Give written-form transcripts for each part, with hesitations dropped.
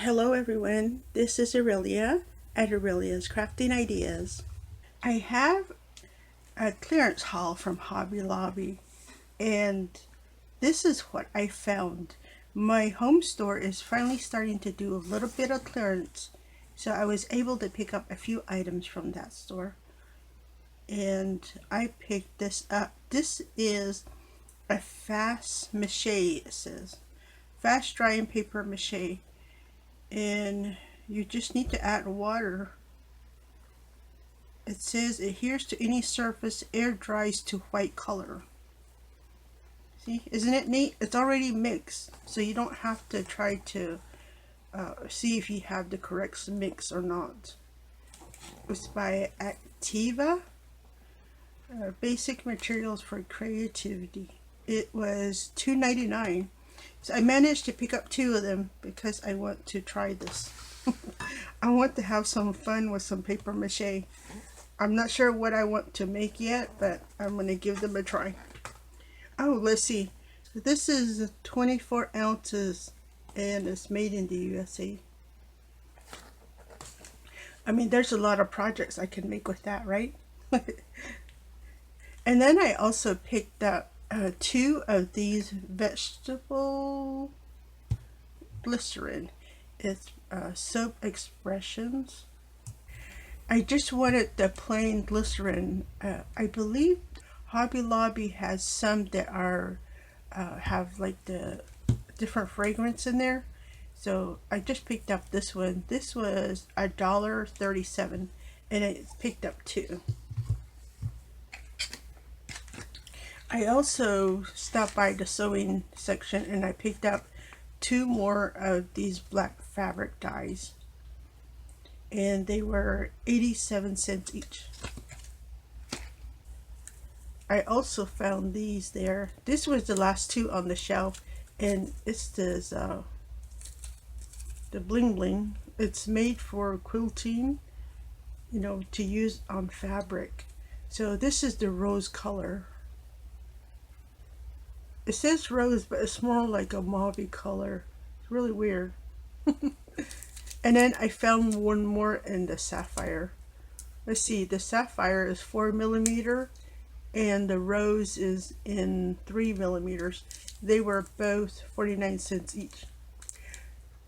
Hello everyone, this is Aurelia at Aurelia's Crafting Ideas. I have a clearance haul from Hobby Lobby, and this is what I found. My home store is finally starting to do a little bit of clearance, so I was able to pick up a few items from that store. And I picked this up. This is a fast mache, it says. Fast drying paper mache. And you just need to add water. It says adheres to any surface, air dries to white color. See, isn't it neat? It's already mixed, so you don't have to try to see if you have the correct mix or not. It's by Activa. Basic materials for creativity. It was $2.99. So I managed to pick up two of them because I want to try this. I want to have some fun with some paper mache. I'm not sure what I want to make yet, but I'm going to give them a try. Oh, let's see. This is 24 ounces and it's made in the USA. I mean, there's a lot of projects I can make with that, right? And then I also picked up two of these vegetable glycerin. It's soap expressions. I just wanted the plain glycerin. I believe Hobby Lobby has some that are have like the different fragrance in there. So I just picked up this one. This was $1.37 and I picked up two. I also stopped by the sewing section and I picked up two more of these black fabric dyes. And they were 87 cents each. I also found these there. This was the last two on the shelf, and it's this the Bling Bling. It's made for quilting, you know, to use on fabric. So this is the rose color. It says rose, but it's more like a mauve color. It's really weird. And then I found one more in the sapphire. Let's see, the sapphire is 4mm and the rose is in 3mm. They were both 49 cents each.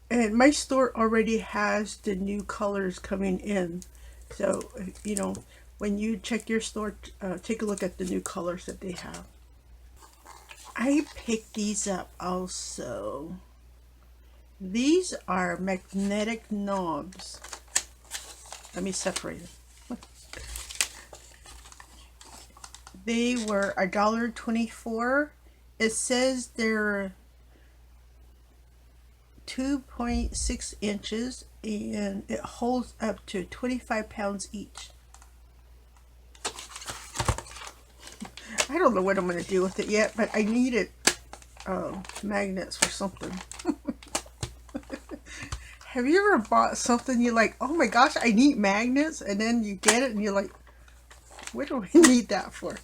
And my store already has the new colors coming in. So, you know, when you check your store, take a look at the new colors that they have. I picked these up also. These are magnetic knobs. Let me separate them. They were $1.24. It says they're 2.6 inches and it holds up to 25 pounds each. I don't know what I'm going to do with it yet, but I needed magnets for something. Have you ever bought something you're like, oh my gosh, I need magnets, and then you get it and you're like, what do I need that for?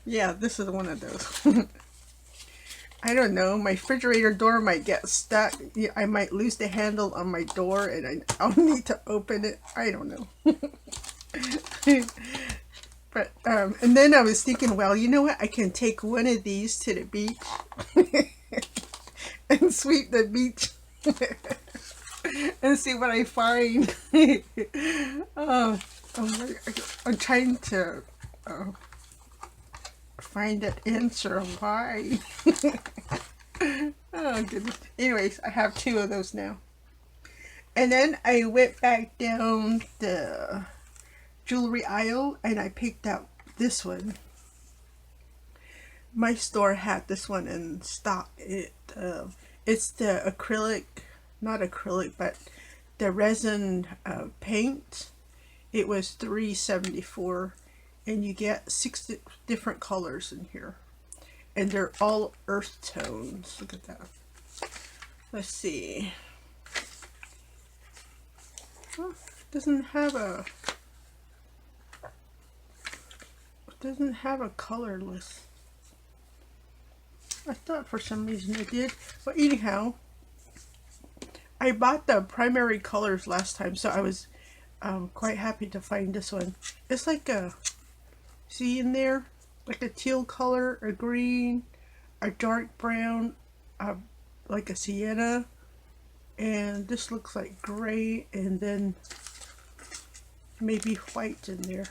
Yeah, this is one of those. I don't know, my refrigerator door might get stuck. I might lose the handle on my door and I'll need to open it. I don't know. But and then I was thinking, well, you know what, I can take one of these to the beach and sweep the beach and see what I find. I'm trying to find that answer why. Oh goodness. Anyways, I have two of those now. And then I went back down the jewelry aisle and I picked up this one. My store had this one in stock. It's the acrylic, not acrylic, but the resin paint. It was $3.74 and you get 6 different colors in here. And they're all earth tones. Look at that. Let's see. Oh, it doesn't have a color list. I thought for some reason it did. But anyhow, I bought the primary colors last time, so I was quite happy to find this one. It's like a, see in there? Like a teal color, a green, a dark brown, like a sienna, and this looks like gray, and then maybe white in there.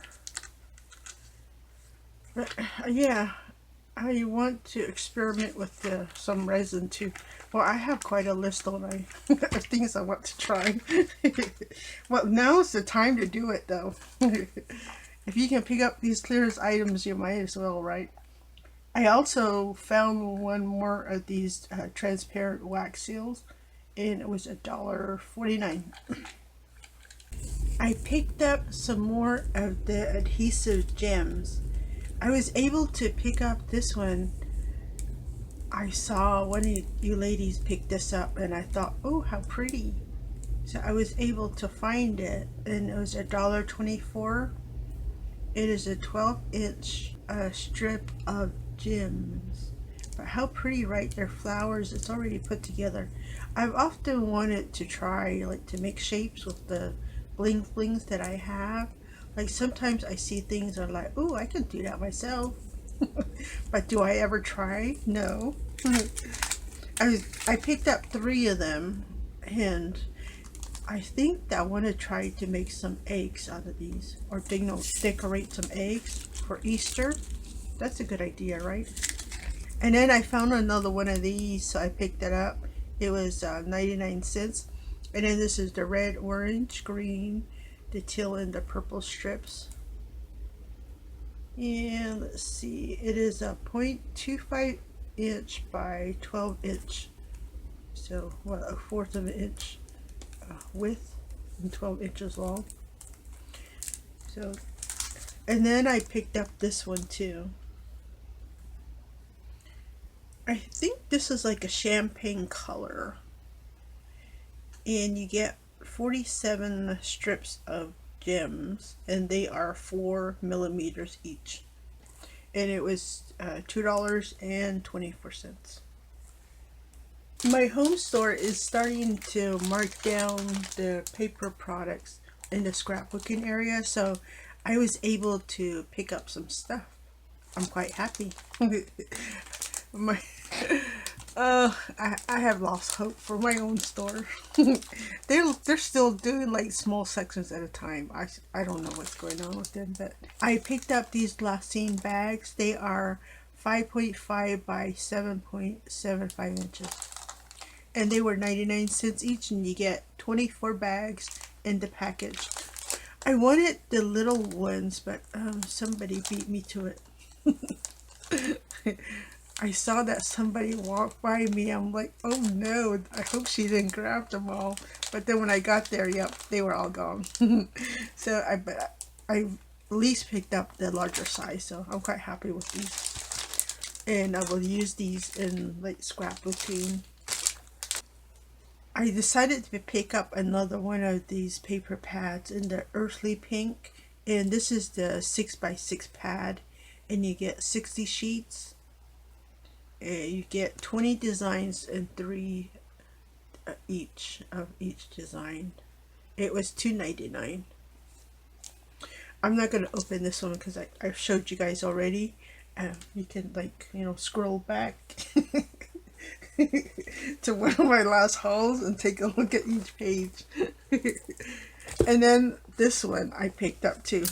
But yeah, I want to experiment with some resin too. Well, I have quite a list on of things I want to try. Well, now's the time to do it though. If you can pick up these clearest items, you might as well, right? I also found one more of these transparent wax seals, and it was $1.49. I picked up some more of the Adhesive Gems. I was able to pick up this one. I saw one of you ladies pick this up, and I thought, oh, how pretty. So I was able to find it, and it was $1.24. It is a 12-inch strip of gems. But how pretty, right? They're flowers. It's already put together. I've often wanted to try, like, to make shapes with the bling blings that I have. Like, sometimes I see things that are like, oh, I can do that myself. But do I ever try? No. I picked up 3 of them, and I think that I want to try to make some eggs out of these, or decorate some eggs for Easter. That's a good idea, right? And then I found another one of these, so I picked it up. It was 99 cents. And then this is the red, orange, green, the teal, and the purple strips. And let's see, it is a 0.25 inch by 12 inch. So what, a fourth of an inch width and 12 inches long. So, and then I picked up this one too. I think this is like a champagne color, and you get 47 strips of gems, and they are 4 millimeters each, and it was $2.24. My home store is starting to mark down the paper products in the scrapbooking area, so I was able to pick up some stuff. I'm quite happy. I have lost hope for my own store. They're still doing like small sections at a time. I don't know what's going on with them, but I picked up these Glycerin bags. They are 5.5 by 7.75 inches, and they were 99 cents each, and you get 24 bags in the package. I wanted the little ones, but somebody beat me to it. I saw that somebody walked by me. I'm like, oh no, I hope she didn't grab them all. But then when I got there, yep, they were all gone. So I at least picked up the larger size, so I'm quite happy with these. And I will use these in like scrapbooking. I decided to pick up another one of these paper pads in the earthly pink, and this is the 6x6 pad, and you get 60 sheets. You get 20 designs and 3 each of each design. It was $2.99. I'm not going to open this one because I've showed you guys already. You can, like, you know, scroll back to one of my last hauls and take a look at each page. And then this one I picked up too.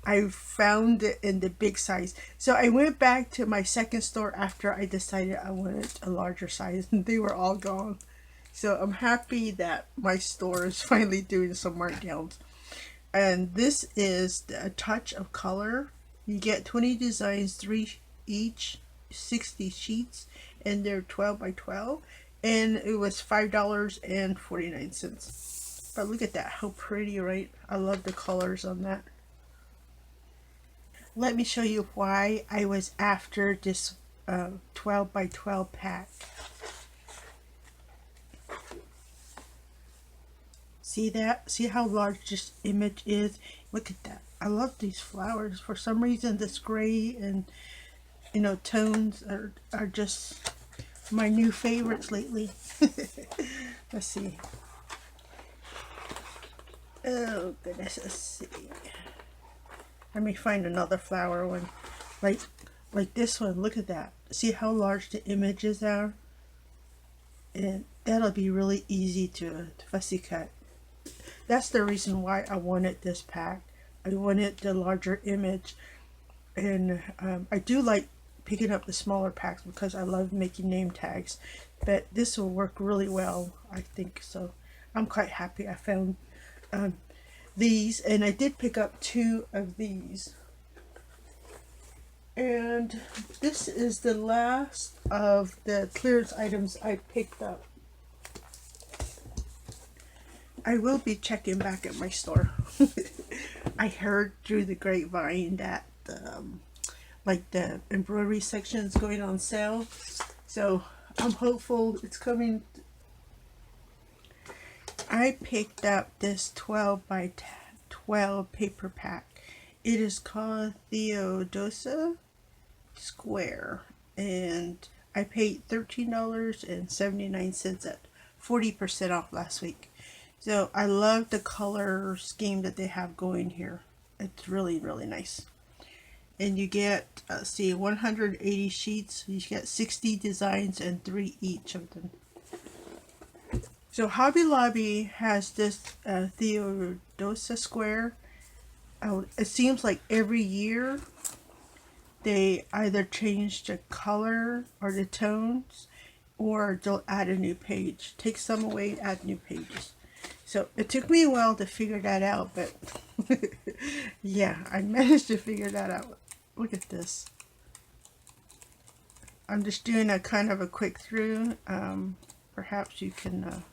I found it in the big size. So I went back to my second store after I decided I wanted a larger size, and they were all gone. So I'm happy that my store is finally doing some markdowns. And this is a touch of color. You get 20 designs, 3 each, 60 sheets, and they're 12 by 12. And it was $5.49. But look at that, how pretty, right? I love the colors on that. Let me show you why I was after this 12 by 12 pack. See that? See how large this image is? Look at that. I love these flowers. For some reason, this gray and You know, tones are just my new favorites lately. Let's see. Oh goodness, let's see. Let me find another flower one. Like this one, look at that. See how large the images are? And that'll be really easy to fussy cut. That's the reason why I wanted this pack. I wanted the larger image. And I do like picking up the smaller packs because I love making name tags. But this will work really well, I think. So I'm quite happy I found these. And I did pick up 2 of these. And this is the last of the clearance items I picked up. I will be checking back at my store. I heard through the grapevine that like the embroidery section is going on sale. So I'm hopeful it's coming. I picked up this 12 by 12 paper pack. It is called Theodosa Square, and I paid $13.79 at 40% off last week. So I love the color scheme that they have going here. It's really, really nice. And you get, see, 180 sheets. You get 60 designs and 3 each of them. So Hobby Lobby has this Theodosa Square. It seems like every year they either change the color or the tones, or they'll add a new page. Take some away, add new pages. So it took me a while to figure that out, but yeah, I managed to figure that out. Look at this. I'm just doing a kind of a quick through. Perhaps you can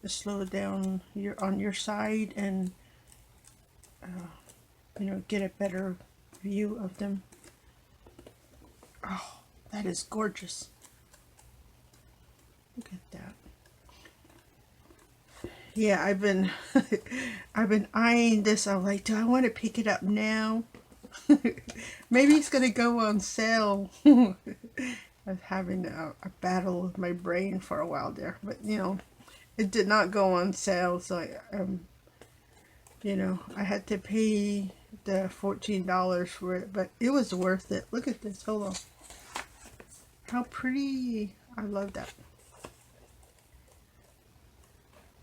slow down on your side and you know, get a better view of them. Oh, that is gorgeous. Look at that. Yeah, I've been I've been eyeing this. I'm like, do I want to pick it up now? Maybe it's gonna go on sale. I was having a battle with my brain for a while there, but you know, it did not go on sale, so you know, I had to pay the $14 for it, but it was worth it. Look at this. Hold on. How pretty. I love that.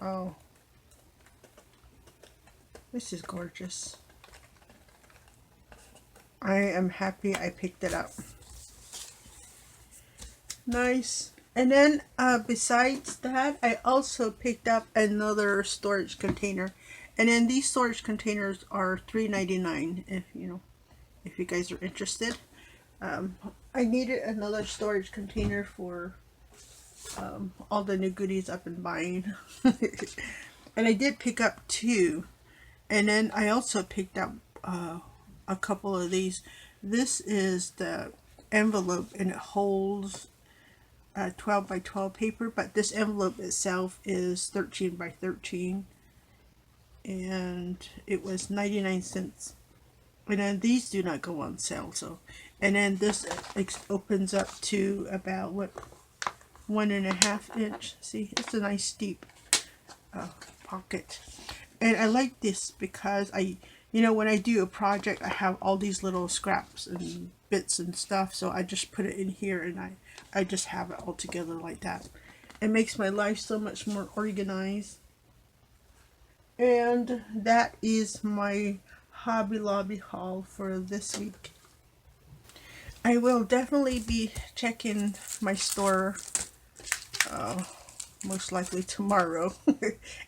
Oh. This is gorgeous. I am happy I picked it up. Nice. And then besides that, I also picked up another storage container. And then these storage containers are $3.99 if you guys are interested. I needed another storage container for all the new goodies I've been buying. And I did pick up 2. And then I also picked up a couple of these. This is the envelope, and it holds 12 by 12 paper, but this envelope itself is 13 by 13. And it was 99 cents. And then these do not go on sale. So, and then this opens up to about what, 1.5 inch. See, it's a nice deep pocket. And I like this because you know, when I do a project, I have all these little scraps and bits and stuff. So I just put it in here, and I just have it all together like that. It makes my life so much more organized. And that is my Hobby Lobby haul for this week. I will definitely be checking my store most likely tomorrow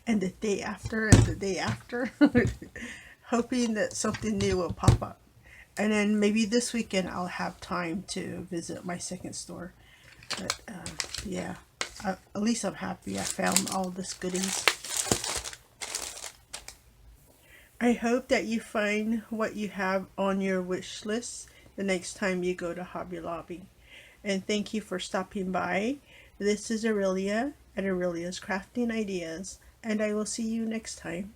and the day after and the day after hoping that something new will pop up. And then maybe this weekend I'll have time to visit my second store. But yeah, at least I'm happy I found all this goodies. I hope that you find what you have on your wish list the next time you go to Hobby Lobby. And thank you for stopping by. This is Aurelia at Aurelia's Crafting Ideas, and I will see you next time.